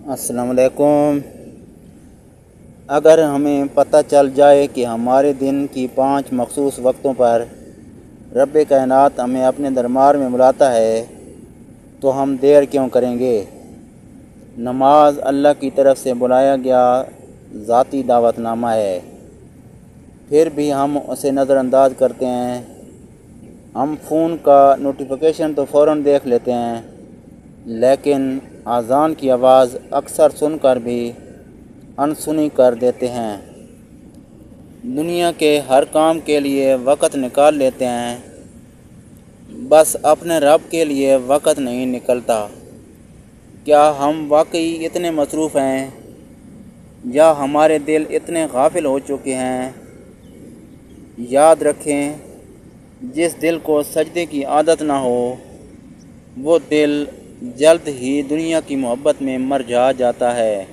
अस्सलाम वालेकुम। अगर हमें पता चल जाए कि हमारे दिन की 5 मखसूस वक्तों पर रब कायनात हमें अपने दरबार में बुलाता है तो हम देर क्यों करेंगे। नमाज अल्लाह की तरफ से बुलाया गया ज़ाती दावतनामा है, फिर भी हम उसे नज़रअंदाज करते हैं। हम फ़ोन का नोटिफिकेशन तो फ़ौरन देख लेते हैं, लेकिन आज़ान की आवाज़ अक्सर सुनकर भी अनसुनी कर देते हैं। दुनिया के हर काम के लिए वक़्त निकाल लेते हैं, बस अपने रब के लिए वक़्त नहीं निकलता। क्या हम वाकई इतने मसरूफ़ हैं या हमारे दिल इतने गाफिल हो चुके हैं। याद रखें, जिस दिल को सजदे की आदत ना हो वो दिल जल्द ही दुनिया की मोहब्बत में मर जाता है।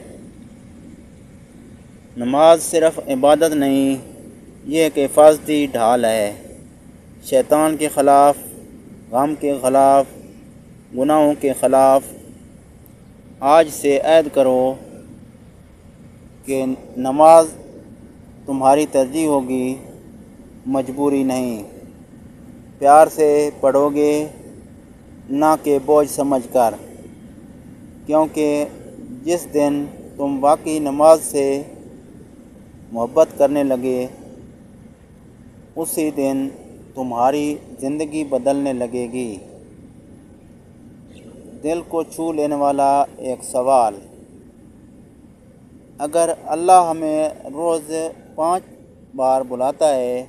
नमाज सिर्फ़ इबादत नहीं, ये एक हिफाजती ढाल है। शैतान के ख़िलाफ़, गम के ख़िलाफ़, गुनाहों के ख़िलाफ़ आज से ऐद करो कि नमाज तुम्हारी तरजीह होगी, मजबूरी नहीं। प्यार से पढ़ोगे, ना कि बोझ समझकर, क्योंकि जिस दिन तुम वाकई नमाज से मोहब्बत करने लगे उसी दिन तुम्हारी ज़िंदगी बदलने लगेगी। दिल को छू लेने वाला एक सवाल, अगर अल्लाह हमें रोज़ 5 बार बुलाता है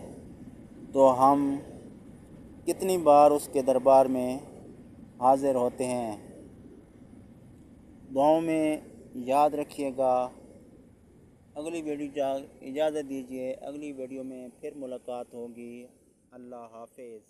तो हम कितनी बार उसके दरबार में हाज़िर होते हैं। दुआओं में याद रखिएगा। अगली वीडियो इजाज़त दीजिए, अगली वीडियो में फिर मुलाकात होगी। अल्लाह हाफ़िज़।